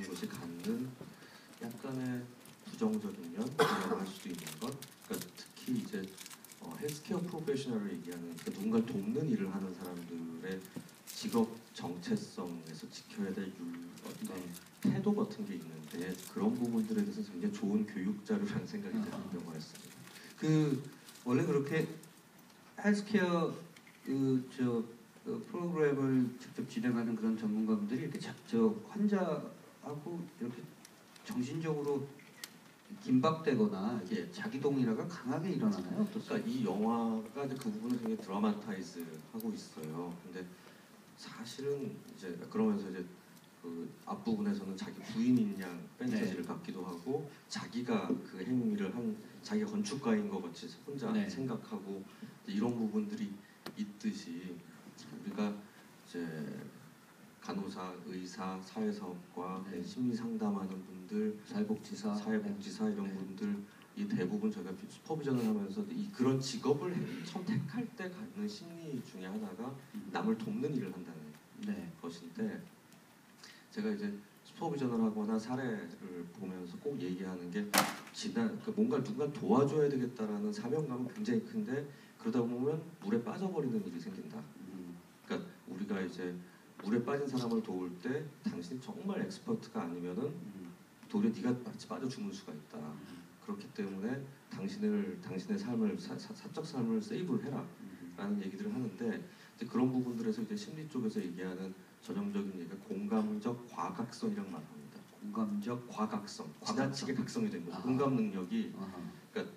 것이 갖는 약간의 부정적인 면이라고 할 수도 있는 것. 그러니까 특히 이제 헬스케어 프로페셔널을 얘기하는 그러니까 누군가를 돕는 일을 하는 사람들의 직업 정체성에서 지켜야 될 어떤 태도 같은 게 있는데 그런 부분들에 대해서 굉장히 좋은 교육 자료라는 생각이 드는 경우가 있습니다. 원래 그렇게 헬스케어 프로그램을 직접 진행하는 그런 전문가분들이 이렇게 환자하고 이렇게 정신적으로 긴박되거나 이렇게 자기동일화가 강하게 일어나나요? 그러니까 이 영화가 이제 그 부분을 굉장히 드라마타이즈 하고 있어요. 근데 사실은 이제 그러면서 이제 그 앞부분에서는 자기 부인인 양 팬타지를 갖기도 하고 자기가 그 행위를 한 자기가 건축가인 것 같이 혼자 생각하고 이런 부분들이 있듯이 우리가 이제 간호사, 의사, 사회사업과 심리 상담하는 분들, 사회복지사 이런 분들이 대부분 저희가 슈퍼비전을 하면서 그런 직업을 선택할 때 갖는 심리 중에 하나가 남을 돕는 일을 한다는 것인데 제가 이제 슈퍼비전을 하거나 사례를 보면서 꼭 얘기하는 게 그러니까 뭔가 누군가 도와줘야 되겠다라는 사명감은 굉장히 큰데 그러다 보면 물에 빠져버리는 일이 생긴다. 그러니까 우리가 이제 물에 빠진 사람을 도울 때 당신이 정말 엑스퍼트가 아니면은 도리어 네가 빠져 죽는 수가 있다. 그렇기 때문에 당신의 삶을 사적 삶을 세이브를 해라라는 얘기들을 하는데 이제 그런 부분들에서 이제 심리 쪽에서 얘기하는 전형적인 얘기가 공감적 과각성이라고 말합니다. 공감적 과각성, 지나치게 각성이 된 거죠. 공감 능력이 그러니까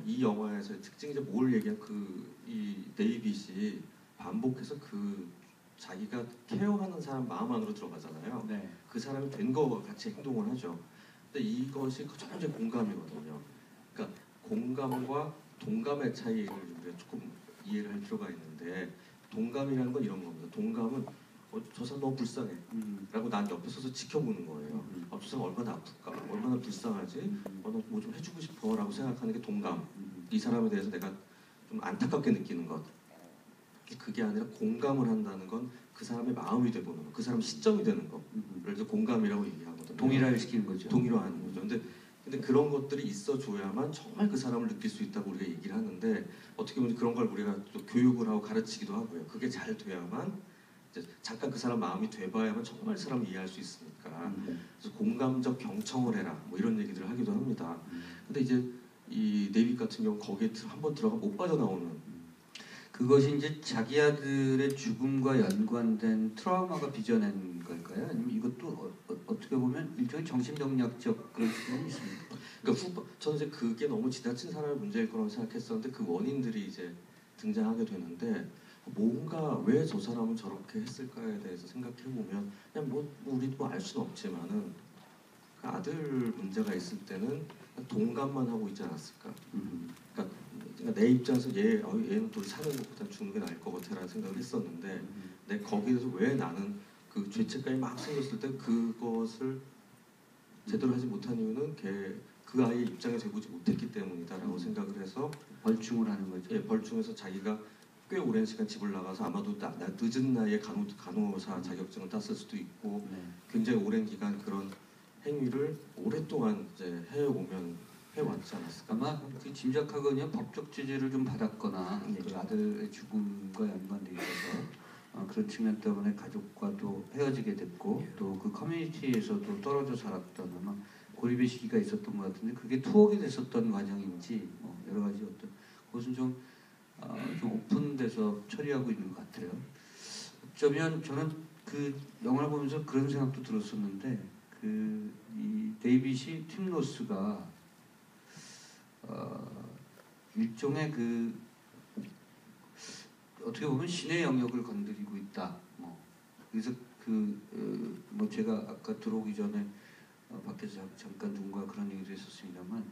이 영화에서의 특징이 이제 뭘 얘기한 이 데이빗이 반복해서 자기가 케어하는 사람 마음 안으로 들어가잖아요. 그 사람이 된 거 같이 행동을 하죠. 근데 이것이 전혀 공감이거든요. 그러니까 공감과 동감의 차이를 우리가 조금 이해를 할 필요가 있는데 동감이라는 건 이런 겁니다. 동감은 저 사람 너무 불쌍해 라고 난 옆에 서서 지켜보는 거예요. 저 사람 얼마나 아플까? 얼마나 불쌍하지? 너 뭐 좀 해주고 싶어 라고 생각하는 게 동감. 이 사람에 대해서 내가 좀 안타깝게 느끼는 것. 그게 아니라 공감을 한다는 건 그 사람의 마음이 되보는 거, 그 사람 시점이 되는 거. 그래서 공감이라고 얘기하거든요. 동일화를 시키는 거죠. 동일화하는 거죠. 근데 그런 것들이 있어줘야만 정말 그 사람을 느낄 수 있다고 우리가 얘기를 하는데 어떻게 보면 그런 걸 우리가 또 교육을 하고 가르치기도 하고요. 그게 잘 돼야만 이제 잠깐 그 사람 마음이 돼봐야만 정말 그 사람을 이해할 수 있으니까. 그래서 공감적 경청을 해라 뭐 이런 얘기들을 하기도 합니다. 근데 이제 이 데이빗 같은 경우 거기에 한번 들어가 못 빠져나오는 그것이 이제 자기 아들의 죽음과 연관된 트라우마가 빚어낸 걸까요? 아니면 이것도 어떻게 보면 일종의 정신병력적 그런 측면이 있습니까? 그러니까 저는 이제 그게 너무 지나친 사람의 문제일 거라고 생각했었는데 그 원인들이 이제 등장하게 되는데 뭔가 왜 저 사람은 저렇게 했을까에 대해서 생각해보면 그냥 우리도 알 수는 없지만은 그 아들 문제가 있을 때는 동감만 하고 있지 않았을까. 그러니까 내 입장에서 얘는 또 사는 것보다 죽는 게 나을 것 같아라는 생각을 했었는데 거기에서 왜 나는 그 죄책감이 막 생겼을 때 그것을 제대로 하지 못한 이유는 그 아이의 입장에 돼보지 못했기 때문이다라고 생각을 해서 벌충을 하는 거죠. 벌충해서 자기가 꽤 오랜 시간 집을 나가서 아마도 늦은 나이에 간호사 자격증을 땄을 수도 있고 굉장히 오랜 기간 그런 행위를 오랫동안 이제 해왔지 않았을까? 아마 그 짐작하거든요. 법적 제재를 좀 받았거나 그 아들의 죽음과 연관돼 있어서 그런 측면 때문에 가족과도 헤어지게 됐고 또 그 커뮤니티에서도 떨어져 살았던 아마 고립의 시기가 있었던 것 같은데 그게 투옥이 됐었던 과정인지 여러 가지 그것은 좀 오픈돼서 처리하고 있는 것 같아요. 어쩌면 저는 그 영화를 보면서 그런 생각도 들었었는데 이 데이빗이 팀 로스가 일종의 어떻게 보면 신의 영역을 건드리고 있다. 그래서 제가 아까 들어오기 전에 밖에서 잠깐 누군가 그런 얘기를 했었습니다만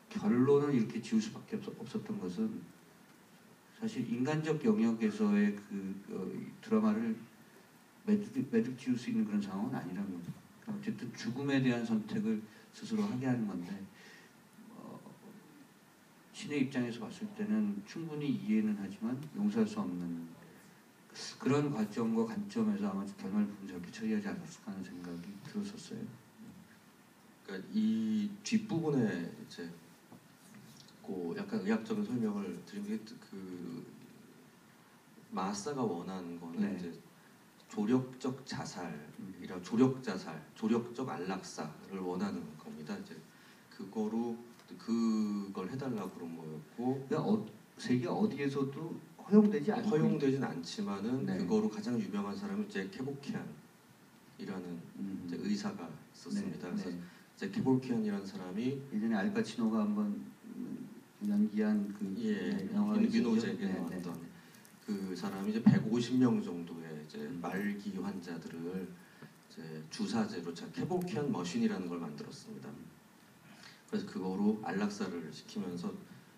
결론을 이렇게 지을 수밖에 없었던 것은 사실 인간적 영역에서의 드라마를 매듭 지을 수 있는 그런 상황은 아니라는 거죠. 어쨌든 죽음에 대한 선택을 스스로 하게 하는 건데 신의 입장에서 봤을 때는 충분히 이해는 하지만 용서할 수 없는 그런 관점과 관점에서 아마 결말 부분 저렇게 처리하지 않았을까 하는 생각이 들었었어요. 그러니까 이 뒷부분에 이제 그 약간 의학적인 설명을 드린 게그 마사가 원하는 거는 네. 이제 조력적 자살이라 조력 자살, 조력적 안락사를 원하는 겁니다. 이제 그걸 해달라고 그런 거였고 세계 어디에서도 허용되지 않고 허용되진 않지만은 네. 그거로 가장 유명한 사람은 잭 케보키안이라는 이제 의사가 있었습니다. 네. 그래서 네. 잭 케보키안이라는 사람이 예전에 알파치노가 한번 연기한 그 영화 윤호잭에 나왔던 그 사람이 이제 150명 정도의 이제 말기 환자들을 이제 주사제로 케보키안 머신이라는 걸 만들었습니다. 그래서 그거로 안락사를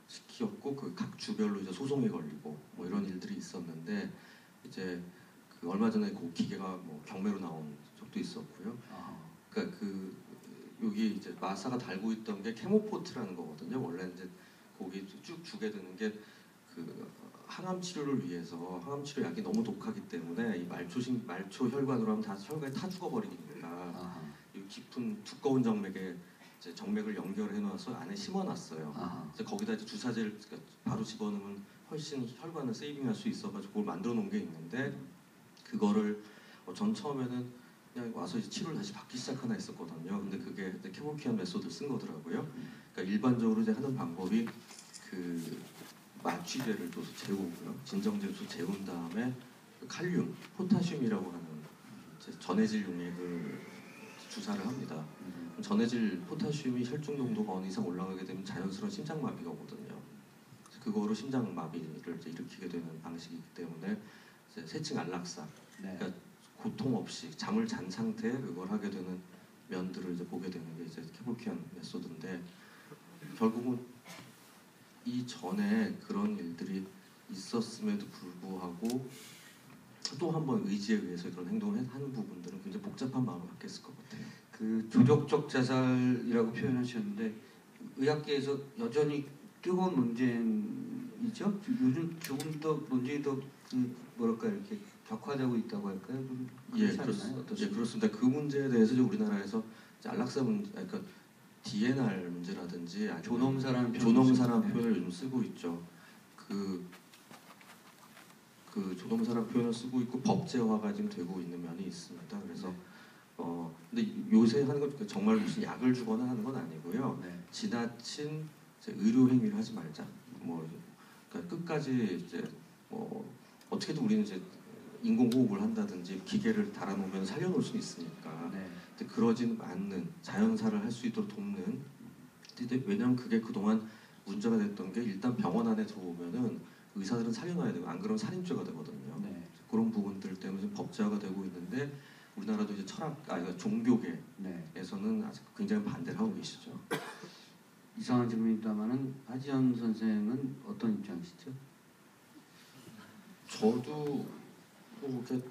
시켰고 그 각 주별로 이제 소송이 걸리고 뭐 이런 일들이 있었는데 이제 그 얼마 전에 그 기계가 뭐 경매로 나온 적도 있었고요. 그러니까 그 여기 이제 마사가 달고 있던 게 케모포트라는 거거든요. 원래 이제 거기 쭉 주게 되는 게 그 항암 치료를 위해서 항암 치료 약이 너무 독하기 때문에 이 말초 혈관으로 하면 다 혈관이 타 죽어버리니까 이 깊은 두꺼운 정맥에 이제 정맥을 연결해 놔서 안에 심어놨어요. 이제 거기다 이제 주사제를 바로 집어넣으면 훨씬 혈관을 세이빙할 수 있어가지고 그걸 만들어 놓은 게 있는데 그거를 전 처음에는 그냥 와서 이제 치료를 다시 받기 시작하나 했었거든요. 근데 그게 케모키안 메소드를 쓴 거더라고요. 그러니까 일반적으로 이제 하는 방법이 그 마취제를 줘서 재우고요. 진정제를 줘서 재운 다음에 칼륨, 포타슘이라고 하는 전해질 용액을 주사를 합니다. 전해질 포타슘이 혈중 농도가 어느 이상 올라가게 되면 자연스러운 심장마비가 오거든요. 그거로 심장마비를 이제 일으키게 되는 방식이기 때문에 이제 세층 안락사, 그러니까 고통 없이 잠을 잔 상태에 그걸 하게 되는 면들을 이제 보게 되는 게 이제 케보키안 메소드인데 결국은 이 전에 그런 일들이 있었음에도 불구하고 또 한 번 의지에 의해서 그런 행동을 하는 부분들은 굉장히 복잡한 마음을 갖게 했을 것 같아요. 그 조력적 자살이라고 표현하셨는데 의학계에서 여전히 뜨거운 문제이죠. 요즘 조금 더 논쟁이 더 뭐랄까 이렇게 격화되고 있다고 할까요? 좀 그렇습니다. 그 문제에 대해서 이제 우리나라에서 이제 안락사 문제, 그러니까 DNR 문제라든지 존엄사라는 표현을 요즘 쓰고 있죠. 그 존엄사라는 표현을 쓰고 있고 법제화가 지금 되고 있는 면이 있습니다. 그래서 근데 요새 하는 건 정말 무슨 약을 주거나 하는 건 아니고요. 지나친 의료 행위를 하지 말자. 뭐 그러니까 끝까지 이제 뭐 어떻게든 우리는 이제 인공호흡을 한다든지 기계를 달아놓으면 살려놓을 수 있으니까. 근데 그러지는 않는 자연사를 할 수 있도록 돕는. 근데 왜냐하면 그게 그동안 문제가 됐던 게 일단 병원 안에 들어오면은 의사들은 살려놔야 되고 안 그러면 살인죄가 되거든요. 그런 부분들 때문에 좀 법제화가 되고 있는데 우리나라도 이제 그러니까 종교계에서는 아직 굉장히 반대를 하고 계시죠. 이상한 질문입니다만은 하지연 선생은 어떤 입장이시죠? 저도 뭐 이렇게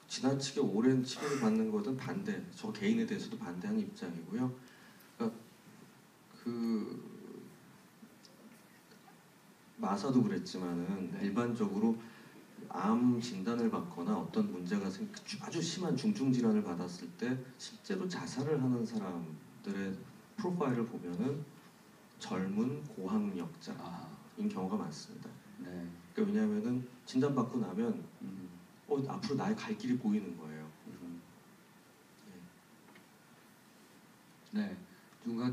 지나치게 오랜 치료를 받는 것은 반대. 저 개인에 대해서도 반대하는 입장이고요. 그러니까 그 마사도 그랬지만은 일반적으로 암 진단을 받거나 어떤 문제가 아주 심한 중증 질환을 받았을 때 실제로 자살을 하는 사람들의 프로파일을 보면은 젊은 고학력자인 경우가 많습니다. 그러니까 왜냐하면은 진단받고 나면 앞으로 나의 갈 길이 보이는 거예요. 누가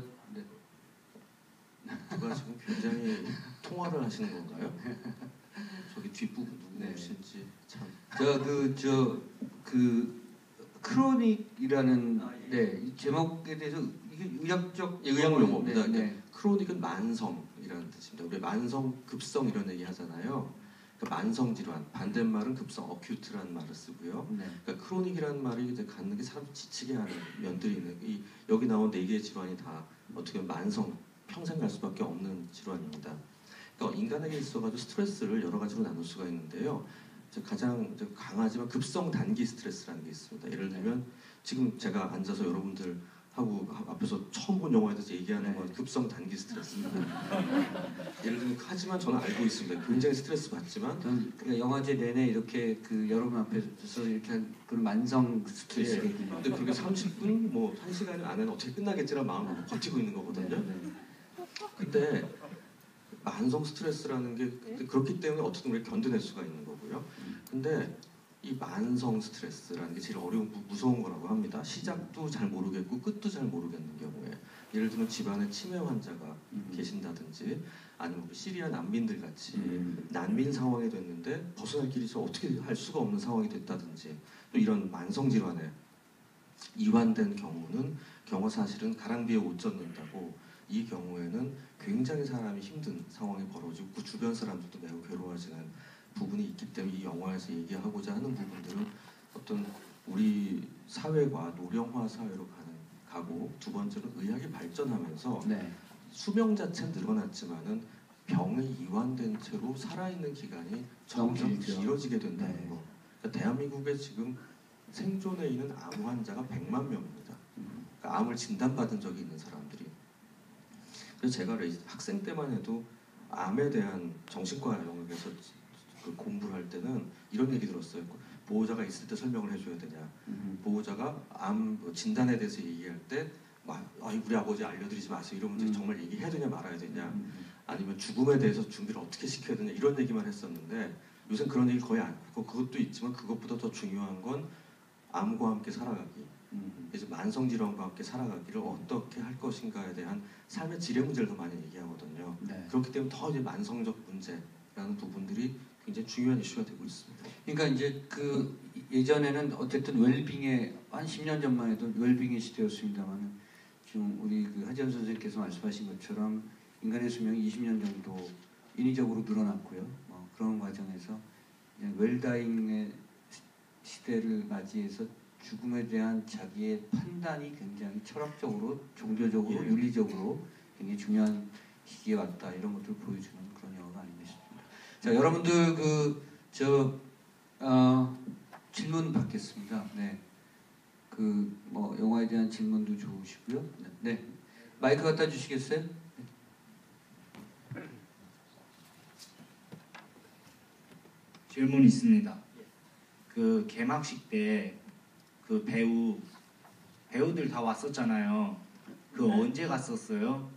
지금 굉장히 통화를 하시는 건가요? 저기 뒷부분 누구신지 참. 그 크로닉이라는 이 제목에 대해서 이게 의학 용어입니다. 크로닉은 만성이라는 뜻입니다. 우리 만성, 급성 이런 얘기 하잖아요. 그러니까 만성 질환, 반대말은 급성, 어큐트라는 말을 쓰고요. 그러니까 크로닉이라는 말이 이제 갖는 게 사람 지치게 하는 면들이 있는. 여기 나온 4개의 질환이 다 어떻게 보면 만성, 평생 갈 수밖에 없는 질환입니다. 그러니까 인간에게 있어가지고 스트레스를 여러 가지로 나눌 수가 있는데요. 가장 강하지만 급성 단기 스트레스라는 게 있습니다. 예를 들면 지금 제가 앉아서 여러분들 하고 앞에서 처음 본 영화에 대해서 얘기하는 네. 건 급성 단기 스트레스입니다. 예를 들면 하지만 저는 알고 있습니다. 굉장히 스트레스 받지만 저는 그러니까 영화제 내내 이렇게 그 여러분 앞에서 이렇게 한 그런 만성 스트레스거든요. 근데 그렇게 30분 뭐 1시간 안에는 어떻게 끝나겠지라는 마음으로 버티고 있는 거거든요. 네. 근데 만성 스트레스라는 게 그렇기 때문에 어떻게든 우리가 견뎌낼 수가 있는 거고요. 근데 이 만성 스트레스라는 게 제일 어려운 무서운 거라고 합니다. 시작도 잘 모르겠고 끝도 잘 모르겠는 경우에 예를 들면 집안에 치매 환자가 계신다든지 아니면 시리아 난민들 같이 난민 상황이 됐는데 벗어날 길이 어떻게 할 수가 없는 상황이 됐다든지 또 이런 만성 질환에 이완된 경우는 경우 사실은 가랑비에 옷 젖는다고 이 경우에는 굉장히 사람이 힘든 상황이 벌어지고 그 주변 사람들도 매우 괴로워지는 부분이 있기 때문에 이 영화에서 얘기하고자 하는 부분들은 어떤 우리 사회가 노령화 사회로 가고 두 번째로 의학이 발전하면서 네. 수명 자체는 늘어났지만은 병에 이완된 채로 살아있는 기간이 점점 너무 길죠. 길어지게 된다는 네. 거. 그러니까 대한민국에 지금 생존해 있는 암 환자가 100만 명입니다. 그러니까 암을 진단받은 적이 있는 사람들이. 그래서 제가 학생 때만 해도 암에 대한 정신과 영역에서 그 공부를 할 때는 이런 얘기 들었어요. 보호자가 있을 때 설명을 해줘야 되냐. 보호자가 암 진단에 대해서 얘기할 때 우리 아버지 알려드리지 마세요. 이런 문제 정말 얘기해야 되냐 말아야 되냐. 아니면 죽음에 대해서 준비를 어떻게 시켜야 되냐 이런 얘기만 했었는데 요새 그런 얘기 거의 안 하고 그것도 있지만 그것보다 더 중요한 건 암과 함께 살아가기. 그래서 만성 질환과 함께 살아가기를 어떻게 할 것인가에 대한 삶의 질의 문제를 더 많이 얘기하거든요. 네. 그렇기 때문에 더 이제 만성적 문제라는 부분들이 굉장히 중요한 이슈가 되고 있습니다. 그러니까 이제 그 예전에는 어쨌든 웰빙의 한 10년 전만 해도 웰빙의 시대였습니다만 지금 우리 그 하지원 선생님께서 말씀하신 것처럼 인간의 수명이 20년 정도 인위적으로 늘어났고요. 그런 과정에서 웰다잉의 시대를 맞이해서 죽음에 대한 자기의 판단이 굉장히 철학적으로, 종교적으로, 예. 윤리적으로 굉장히 중요한 시기에 왔다 이런 것들을 보여주는 그런 영화가 아닌가 싶습니다. 자, 여러분들 질문 받겠습니다. 네, 영화에 대한 질문도 좋으시고요. 네, 마이크 갖다 주시겠어요? 질문 있습니다. 그 개막식 때 그 배우들 다 왔었잖아요. 그 언제 갔었어요?